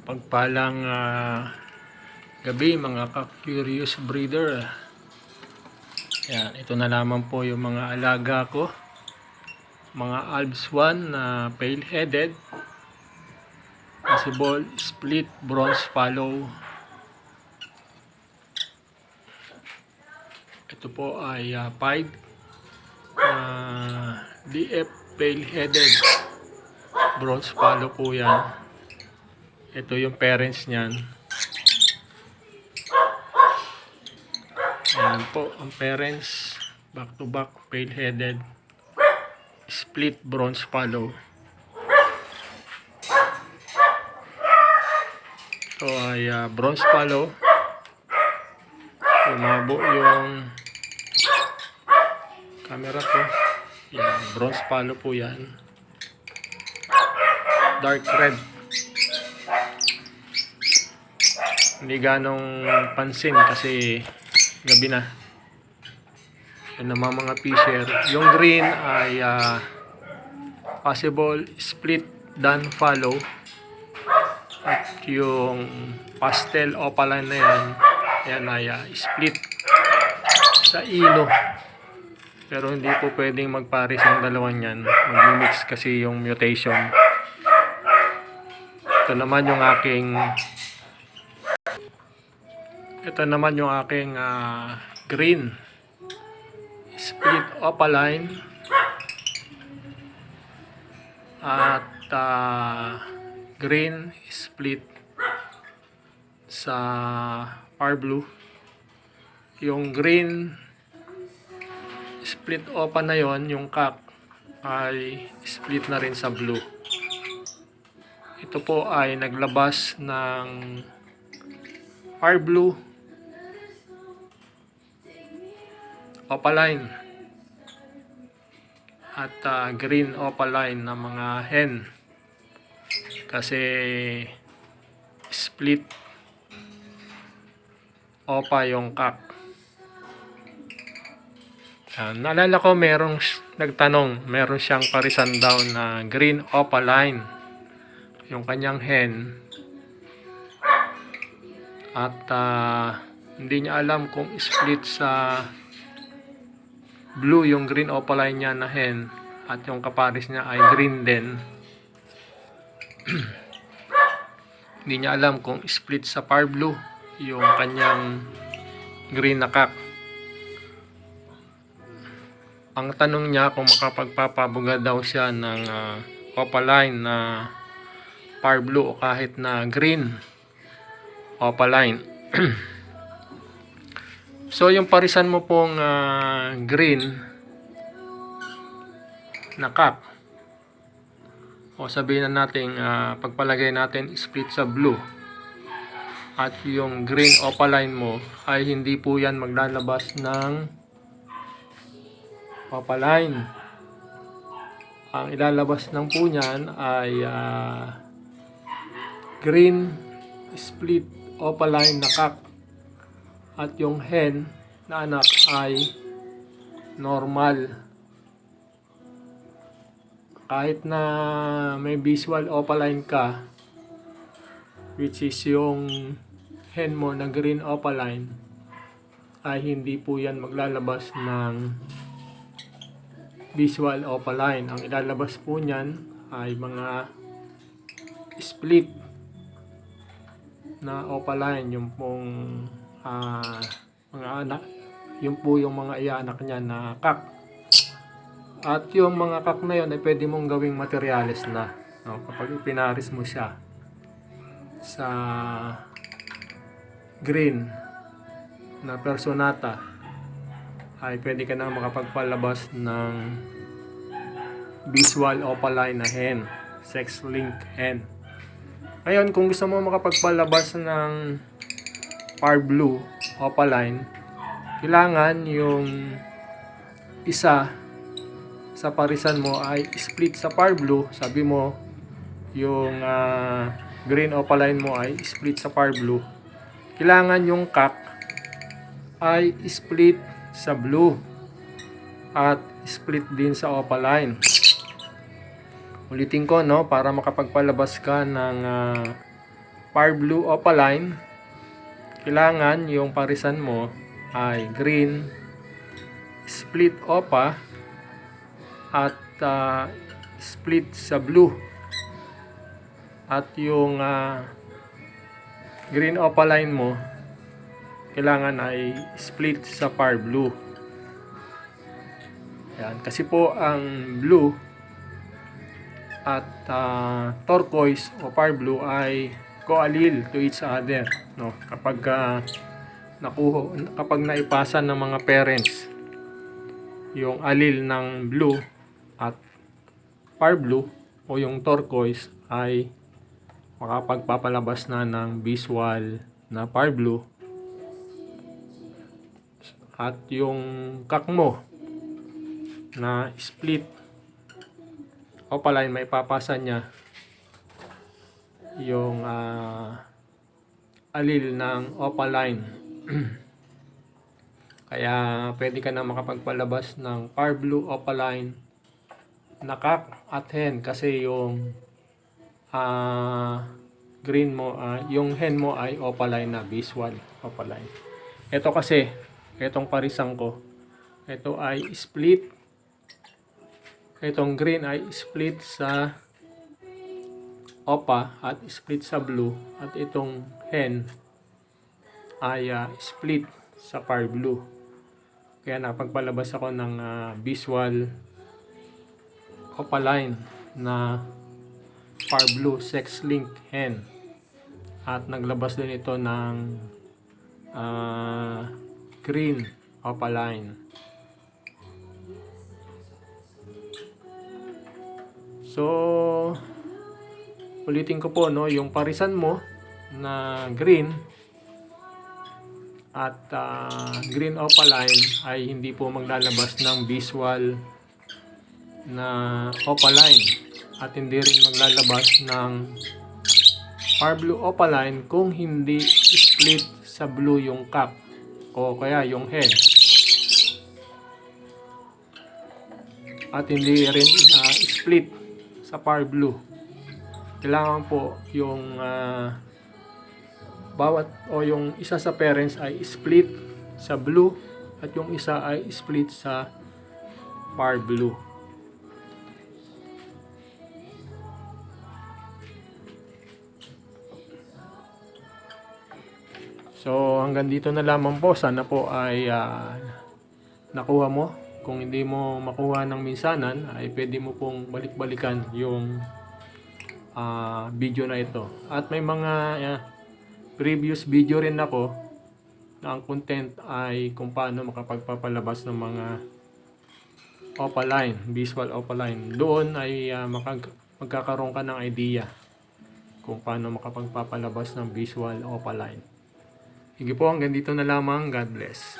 Mapagpalang gabi mga ka-curious breeder. Yan, ito na lamang po yung mga alaga ko. Mga Alps 1 na pale-headed, possible split bronze fallow. Ito po ay 5 DF pale-headed bronze fallow po yan. Ito yung parents niyan. Ayan po ang parents, back to back pale-headed split bronze fallow. Ito ay bronze fallow. Umabo yung camera ko. Yan, bronze fallow po yan. Dark red. Hindi ganong pansin kasi gabi na. Yun naman mga fisher. Yung green ay possible split dan fallow. At yung pastel opaline na yan ay split sa ino. Pero hindi po pwedeng magpares yung dalawang yan. Mag-mix kasi yung mutation. Ito naman yung aking green split opaline at green split sa par blue. Yung green split opa na yon, yung cock ay split na rin sa blue. Ito po ay naglabas ng par blue opaline at green opaline na mga hen kasi split opa yung cock. Naalala ko merong nagtanong, meron siyang parisan daw na green opaline yung kanyang hen at hindi niya alam kung split sa blue yung green opaline niya na hen at yung kapares niya ay green din. Hindi niya alam kung split sa par blue yung kanyang green na cock. Ang tanong niya kung makapagpapabuga daw siya ng opaline na par blue o kahit na green opaline. So yung parisan mo pong green na cock, o sabihin na natin pagpalagay natin split sa blue, at yung green opaline mo ay hindi po yan maglalabas ng opaline. Ang ilalabas ng po niyan ay green split opaline na cock at yung hen na anak ay normal. Kahit na may visual opaline ka, which is yung hen mo na green opaline, ay hindi po yan maglalabas ng visual opaline. Ang ilalabas po niyan ay mga split na opaline, yung pong mga anak, yung po yung mga iaanak niya na cock. At yung mga cock na yun ay pwede mong gawing materials na, no? Kapag ipinaris mo siya sa green na personata ay pwede ka na makapagpalabas ng visual opaline na hen, sex link hen. Ngayon, kung gusto mo makapagpalabas ng par blue opaline, kailangan yung isa sa parisan mo ay split sa par blue. Sabi mo yung green opaline mo ay split sa par blue, kailangan yung cock ay split sa blue at split din sa opaline. Ulitin ko, no, para makapagpalabas ka ng Par Blue Opaline, kailangan yung parisan mo ay green, split opa, at split sa blue. At yung green opaline mo, kailangan ay split sa Par Blue. Yan. Kasi po ang blue at turquoise o Par Blue ay coallele to each other, no? Kapag naipasan ng mga parents yung allele ng blue at Par Blue o yung turquoise, ay makapagpapalabas na ng visual na Par Blue. At yung kak mo na split opaline, may papasa niya yung allele ng opaline. Kaya pwede ka na makapagpalabas ng Par Blue opaline na kak at hen, kasi yung green mo, yung hen mo ay opaline na visual opaline. Ito kasi, itong parisang ko, ito ay split. Itong green ay split sa opa at split sa blue, at itong hen ay split sa Par Blue. Kaya napagpalabas ako ng visual opaline na Par Blue sex link hen, at naglabas din ito ng green opaline. So ulitin ko po, no, yung parisan mo na green at green opaline ay hindi po maglalabas ng visual na opaline, at hindi rin maglalabas ng Par Blue opaline kung hindi split sa blue yung cap o kaya yung head, at hindi rin split sa Par Blue. Kailangan po yung bawat o yung isa sa parents ay split sa blue at yung isa ay split sa Par Blue. So hanggang dito na lamang po. Sana po ay nakuha mo. Kung hindi mo makuha ng minsanan, ay pwede mo pong balik-balikan yung video na ito. At may mga previous video rin ako na ang content ay kung paano makapagpapalabas ng mga opaline, visual opaline. Doon ay magkakaroon ka ng idea kung paano makapagpapalabas ng visual opaline. Sige po, hanggang dito na lamang. God bless.